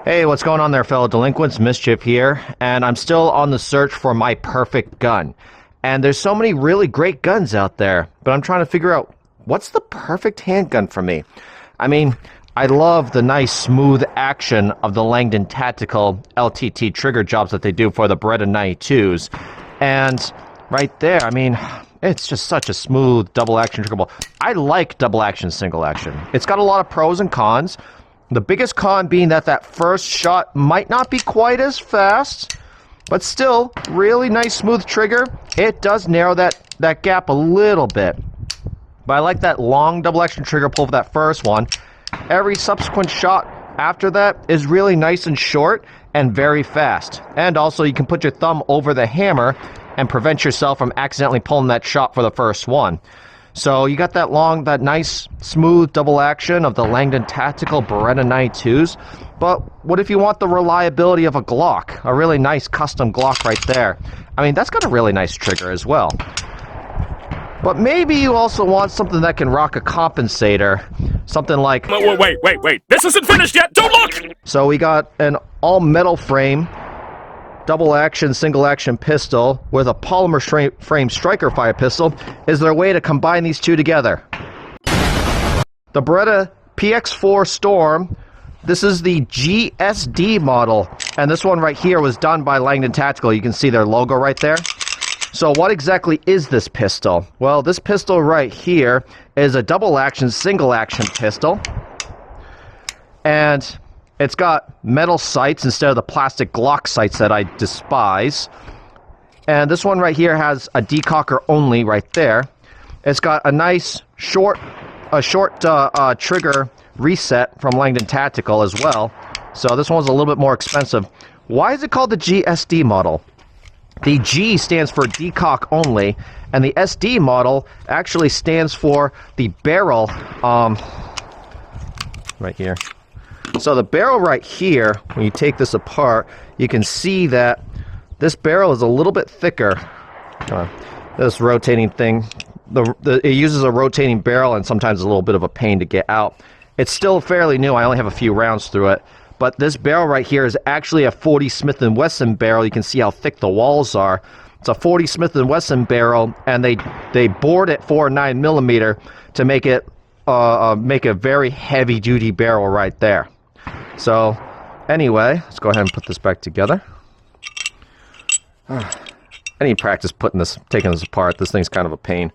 Hey, what's going on there, fellow delinquents? Mischief here, and I'm still on the search for my perfect gun. And there's so many really great guns out there, but I'm trying to figure out what's the perfect handgun for me. I mean, I love the nice smooth action of the Langdon Tactical LTT trigger jobs that they do for the Beretta 92s. And right there, I mean, it's just such a smooth double action trigger ball. I like double action, single action. It's got a lot of pros and cons. The biggest con being that first shot might not be quite as fast, but still, really nice smooth trigger. It does narrow that gap a little bit. But I like that long double action trigger pull for that first one. Every subsequent shot after that is really nice and short and very fast. And also you can put your thumb over the hammer and prevent yourself from accidentally pulling that shot for the first one. So you got that nice, smooth double action of the Langdon Tactical Beretta 92s. But what if you want the reliability of a Glock? A really nice custom Glock right there. I mean, that's got a really nice trigger as well. But maybe you also want something that can rock a compensator. Something like... Wait. This isn't finished yet! Don't look! So we got an all-metal frame, double action, single action pistol with a polymer frame striker fire pistol. Is there a way to combine these two together? The Beretta PX4 Storm, this is the G-SD model, and this one right here was done by Langdon Tactical. You can see their logo right there. So what exactly is this pistol? Well, this pistol right here is a double action, single action pistol, and it's got metal sights instead of the plastic Glock sights that I despise. And this one right here has a decocker only right there. It's got a nice short trigger reset from Langdon Tactical as well. So this one's a little bit more expensive. Why is it called the G-SD model? The G stands for decock only, and the SD model actually stands for the barrel, right here. So the barrel right here, when you take this apart, you can see that this barrel is a little bit thicker. This rotating thing, it uses a rotating barrel, and sometimes it's a little bit of a pain to get out. It's still fairly new. I only have a few rounds through it. But this barrel right here is actually a 40 Smith & Wesson barrel. You can see how thick the walls are. It's a 40 Smith & Wesson barrel, and they bored it 4 9mm to make it make a very heavy-duty barrel right there. So, anyway, let's go ahead and put this back together. I need practice taking this apart. This thing's kind of a pain.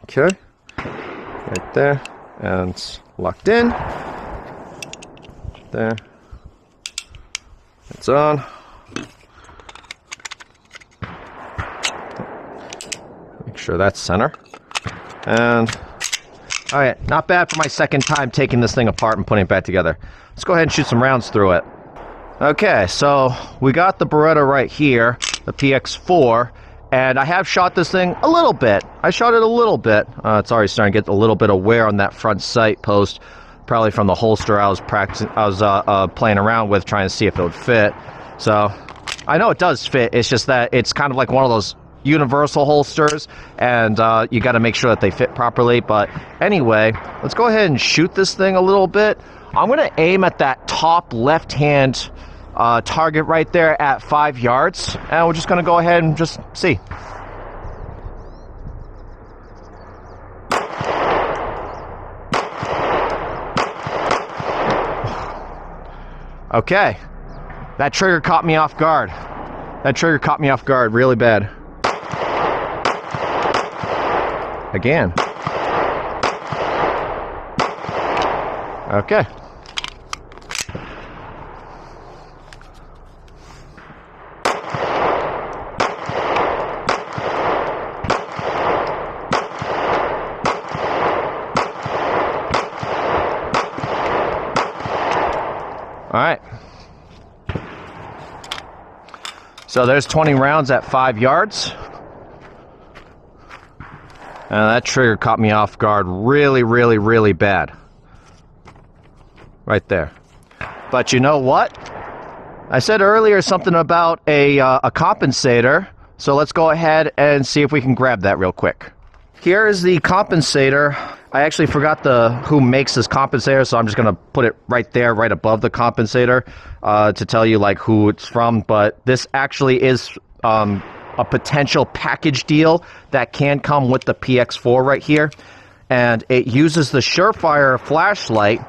Okay, right there, and it's locked in. There. It's on. Make sure that's center. And alright, not bad for my second time taking this thing apart and putting it back together. Let's go ahead and shoot some rounds through it. Okay, so we got the Beretta right here, the PX4, and I have shot this thing a little bit. I shot it a little bit. It's already starting to get a little bit of wear on that front sight post. Probably from the holster I was playing around with, trying to see if it would fit. So I know it does fit. It's just that it's kind of like one of those universal holsters, and you got to make sure that they fit properly. But anyway, let's go ahead and shoot this thing a little bit. I'm going to aim at that top left-hand target right there at 5 yards, and we're just going to go ahead and just see. Okay, that trigger caught me off guard. That trigger caught me off guard really bad. Again. Okay. All right. So there's 20 rounds at 5 yards. And that trigger caught me off guard really bad. Right there. But you know what? I said earlier something about a compensator. So let's go ahead and see if we can grab that real quick. Here is the compensator. I actually forgot who makes this compensator, so I'm just gonna put it right there, right above the compensator, to tell you like who it's from. But this actually is a potential package deal that can come with the PX4 right here, and it uses the Surefire flashlight.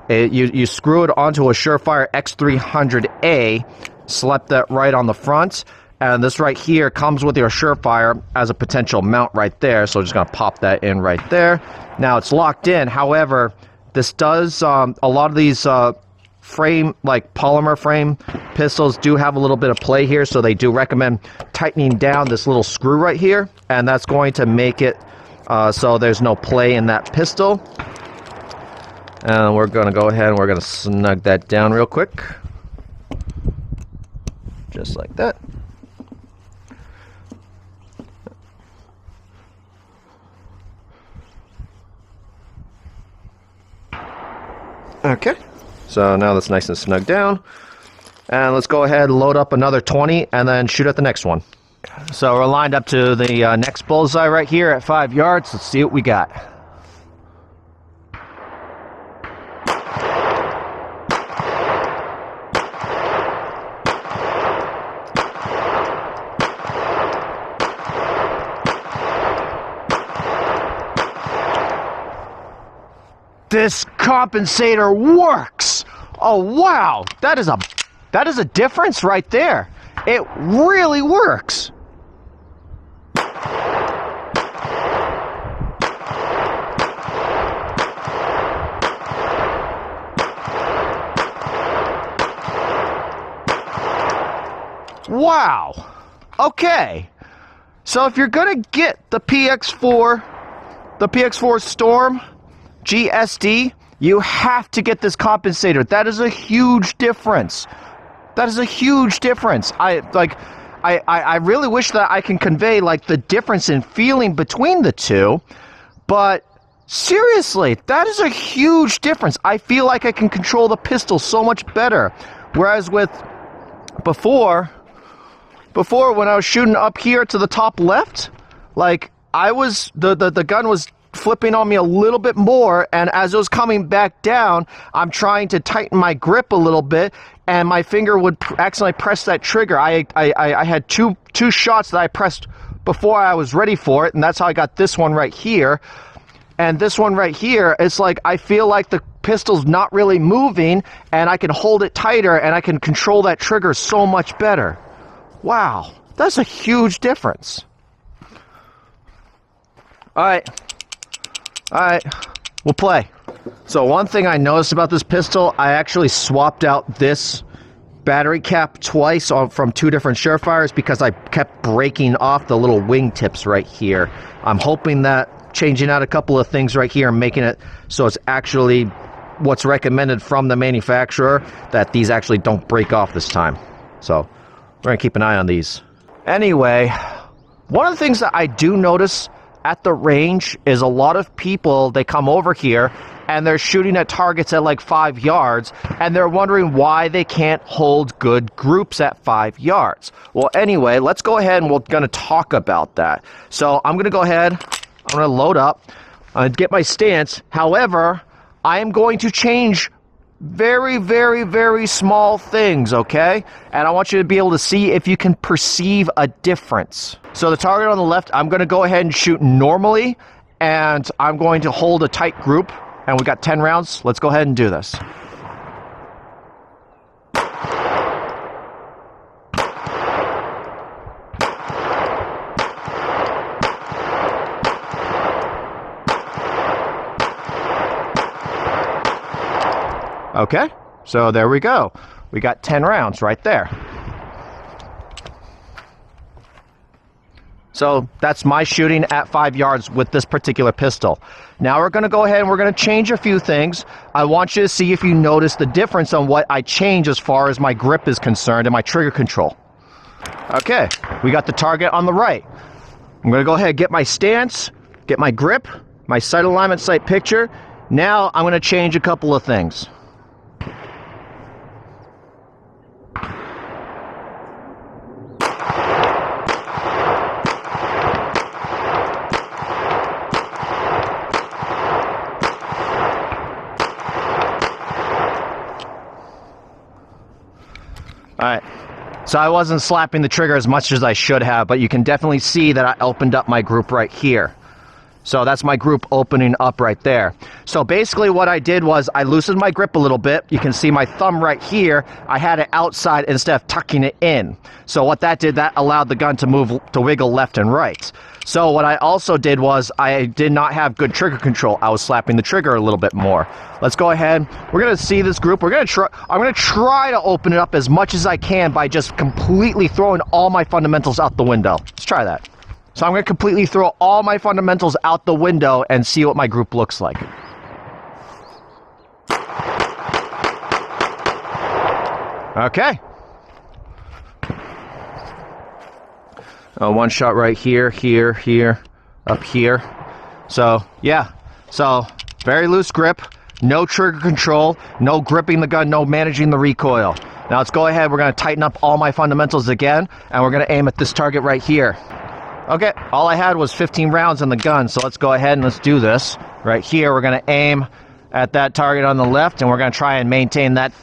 You screw it onto a Surefire X300A, slap that right on the front. And this right here comes with your Surefire as a potential mount right there. So just gonna pop that in right there. Now it's locked in. However, this does, a lot of these frame, like polymer frame pistols do have a little bit of play here. So they do recommend tightening down this little screw right here. And that's going to make it so there's no play in that pistol. And we're gonna go ahead and we're gonna snug that down real quick. Just like that. Okay, so now that's nice and snug down. And let's go ahead and load up another 20 and then shoot at the next one. So we're lined up to the next bullseye right here at 5 yards. Let's see what we got. This compensator works! Oh wow, that is a difference right there. It really works. Wow. Okay. So if you're gonna get the PX4 Storm G-SD, you have to get this compensator. That is a huge difference. That is a huge difference. I really wish that I can convey like the difference in feeling between the two, but seriously, that is a huge difference. I feel like I can control the pistol so much better. Whereas with before when I was shooting up here to the top left, like I was the gun was flipping on me a little bit more, and as it was coming back down, I'm trying to tighten my grip a little bit, and my finger would accidentally press that trigger. I had two shots that I pressed before I was ready for it, and that's how I got this one right here. And this one right here, it's like I feel like the pistol's not really moving, and I can hold it tighter, and I can control that trigger so much better. Wow, that's a huge difference. Alright, we'll play. So one thing I noticed about this pistol, I actually swapped out this battery cap twice from two different Surefires because I kept breaking off the little wing tips right here. I'm hoping that changing out a couple of things right here and making it so it's actually what's recommended from the manufacturer, that these actually don't break off this time. So we're gonna keep an eye on these. Anyway, one of the things that I do notice at the range is a lot of people, they come over here and they're shooting at targets at like 5 yards, and they're wondering why they can't hold good groups at 5 yards. Well, anyway, let's go ahead and we're going to talk about that. So I'm going to go ahead, I'm going to load up, get my stance. However, I am going to change very, very, very small things, okay? And I want you to be able to see if you can perceive a difference. So the target on the left, I'm going to go ahead and shoot normally, and I'm going to hold a tight group, and we got 10 rounds. Let's go ahead and do this. Okay, so there we go. We got 10 rounds right there. So that's my shooting at 5 yards with this particular pistol. Now we're going to go ahead and we're going to change a few things. I want you to see if you notice the difference on what I change as far as my grip is concerned and my trigger control. Okay, we got the target on the right. I'm going to go ahead and get my stance, get my grip, my sight alignment, sight picture. Now I'm going to change a couple of things. Alright. So I wasn't slapping the trigger as much as I should have, but you can definitely see that I opened up my group right here. So that's my group opening up right there. So basically what I did was I loosened my grip a little bit. You can see my thumb right here. I had it outside instead of tucking it in. So what that did, that allowed the gun to wiggle left and right. So what I also did was I did not have good trigger control. I was slapping the trigger a little bit more. Let's go ahead. We're going to see this group. I'm going to try to open it up as much as I can by just completely throwing all my fundamentals out the window. Let's try that. So I'm going to completely throw all my fundamentals out the window and see what my group looks like. Okay. One shot right here, here, here, up here. So, yeah. So, very loose grip, no trigger control, no gripping the gun, no managing the recoil. Now let's go ahead, we're going to tighten up all my fundamentals again, and we're going to aim at this target right here. Okay, all I had was 15 rounds in the gun, so let's go ahead and let's do this. Right here, we're going to aim at that target on the left, and we're going to try and maintain that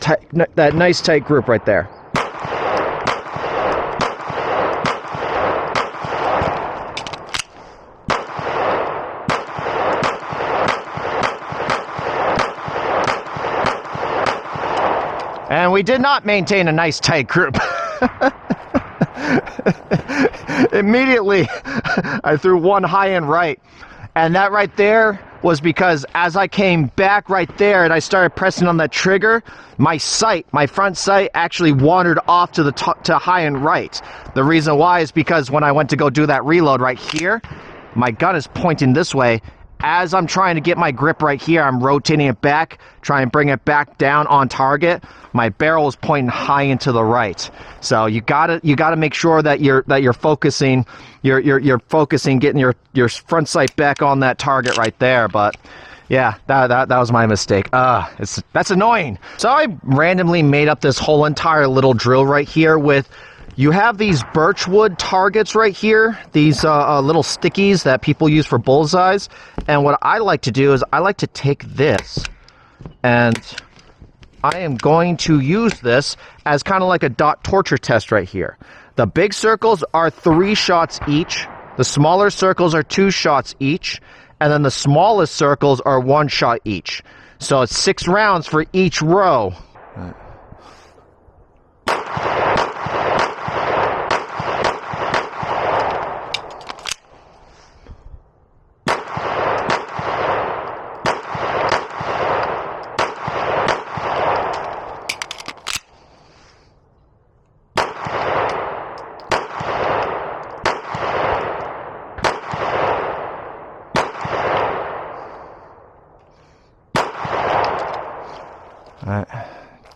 nice tight group right there. And we did not maintain a nice tight group. Immediately, I threw one high and right. And that right there was because as I came back right there and I started pressing on that trigger, my sight, my front sight actually wandered off to to high and right. The reason why is because when I went to go do that reload right here, my gun is pointing this way. As I'm trying to get my grip right here, I'm rotating it back, try and bring it back down on target. My barrel is pointing high into the right. So you gotta make sure that you're focusing, you're focusing, getting your front sight back on that target right there. But yeah, that was my mistake. That's annoying. So I randomly made up this whole entire little drill right here with. You have these birchwood targets right here, these little stickies that people use for bullseyes. And what I like to do is I like to take this and I am going to use this as kind of like a dot torture test right here. The big circles are 3 shots each. The smaller circles are 2 shots each. And then the smallest circles are 1 shot each. So it's 6 rounds for each row.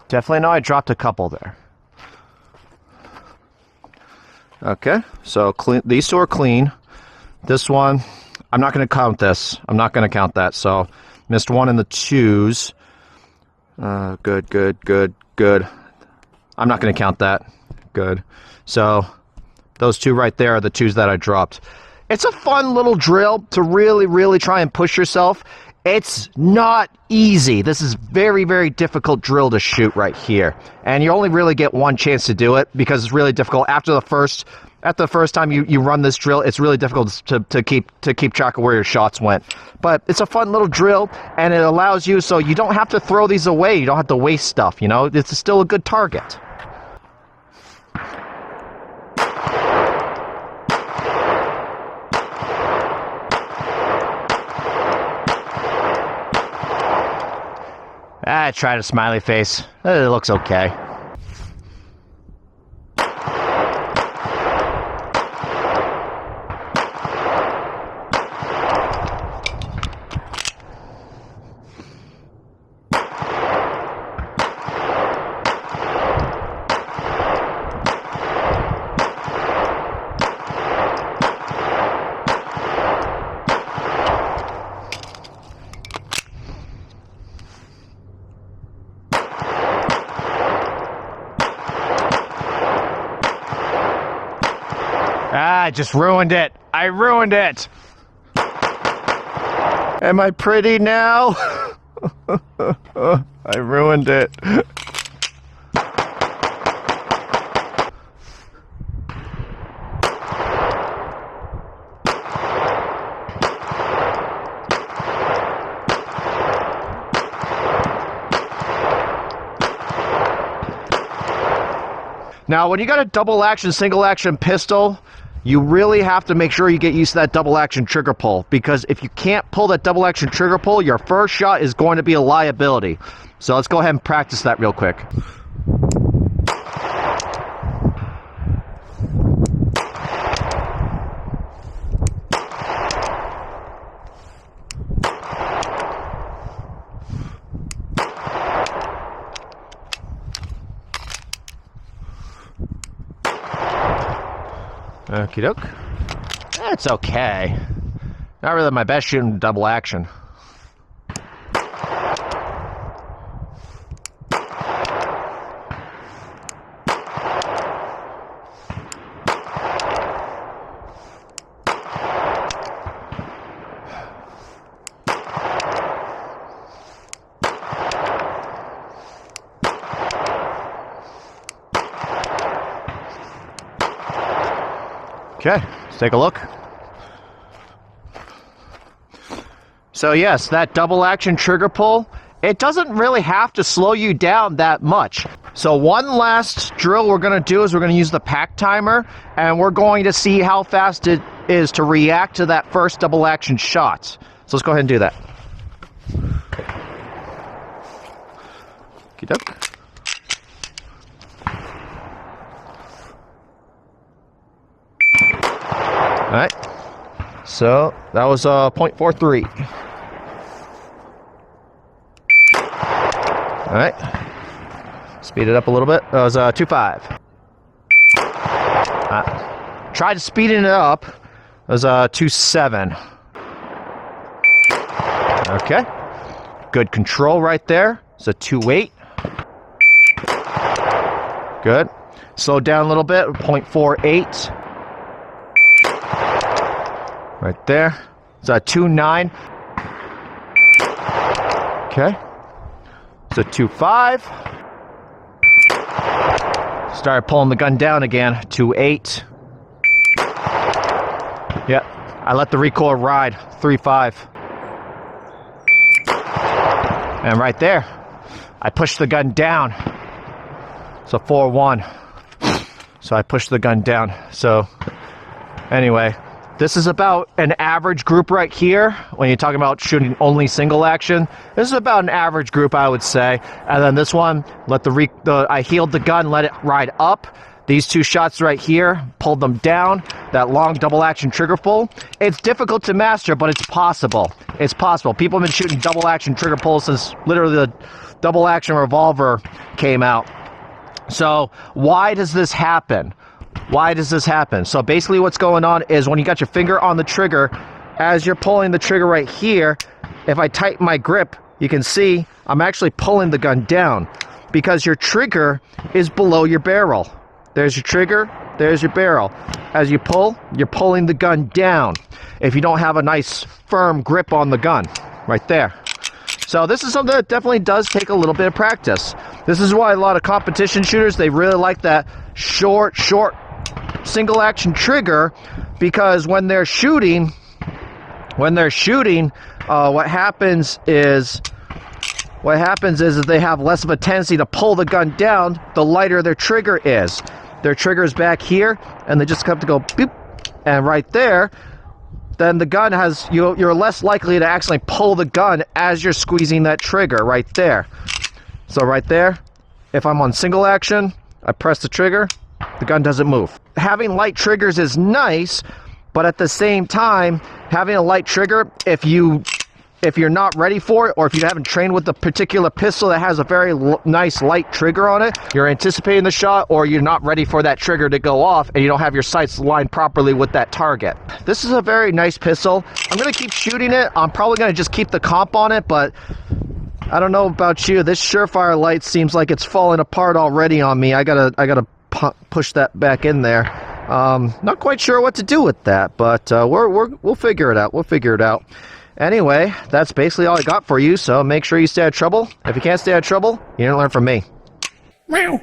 Definitely know I dropped a couple there. Okay, so clean. These 2 are clean. This one, I'm not going to count this. I'm not going to count that. So, missed 1 in the 2s. Good. I'm not going to count that. Good. So, those 2 right there are the 2s that I dropped. It's a fun little drill to really try and push yourself. It's not easy. This is very, very difficult drill to shoot right here. And you only really get 1 chance to do it because it's really difficult. After the first time you run this drill, it's really difficult to keep track of where your shots went. But it's a fun little drill, and it allows you so you don't have to throw these away. You don't have to waste stuff, you know? It's still a good target. I tried a smiley face. It looks okay. I just ruined it. I ruined it. Am I pretty now? I ruined it. Now, when you got a double action, single action pistol, you really have to make sure you get used to that double action trigger pull, because if you can't pull that double action trigger pull, your first shot is going to be a liability. So let's go ahead and practice that real quick. Okie doke. That's okay. Not really my best shooting double action. Okay, let's take a look. So yes, that double action trigger pull, it doesn't really have to slow you down that much. So one last drill we're going to do is we're going to use the pack timer, and we're going to see how fast it is to react to that first double action shot. So let's go ahead and do that. Okey doke. Alright, so that was 0.43. Alright, speed it up a little bit. That was 2.5. Tried speeding it up. It was 2.7. Okay, good control right there. It's a 2.8. Good. Slow down a little bit. 0.48. Right there. It's a 2.9. Okay. It's a 2.5. Started pulling the gun down again. 2.8. Yep. I let the recoil ride. 3.5. And right there, I pushed the gun down. It's a 4.1. So I pushed the gun down. So anyway, this is about an average group right here. When you're talking about shooting only single action, this is about an average group, I would say. And then this one, I heeled the gun, let it ride up. These two shots right here, pulled them down. That long double action trigger pull. It's difficult to master, but it's possible. It's possible. People have been shooting double action trigger pulls since literally the double action revolver came out. So why does this happen? Why does this happen? So basically what's going on is when you got your finger on the trigger, as you're pulling the trigger right here, if I tighten my grip, you can see I'm actually pulling the gun down because your trigger is below your barrel. There's your trigger, there's your barrel. As you pull, you're pulling the gun down if you don't have a nice firm grip on the gun right there. So this is something that definitely does take a little bit of practice. This is why a lot of competition shooters, they really like that short single action trigger, because when they're shooting, what happens is that they have less of a tendency to pull the gun down the lighter their trigger is. Their trigger is back here, and they just have to go boop, and right there, then the gun has, you're less likely to actually pull the gun as you're squeezing that trigger right there. So right there, if I'm on single action, I press the trigger, the gun doesn't move. Having light triggers is nice, but at the same time, having a light trigger, if you're not ready for it, or if you haven't trained with a particular pistol that has a very nice light trigger on it, you're anticipating the shot, or you're not ready for that trigger to go off, and you don't have your sights lined properly with that target. This is a very nice pistol. I'm going to keep shooting it. I'm probably going to just keep the comp on it, but I don't know about you. This Surefire light seems like it's falling apart already on me. I gotta push that back in there. Not quite sure what to do with that, but we'll figure it out. We'll figure it out. Anyway, that's basically all I got for you, so make sure you stay out of trouble. If you can't stay out of trouble, you didn't learn from me. Meow.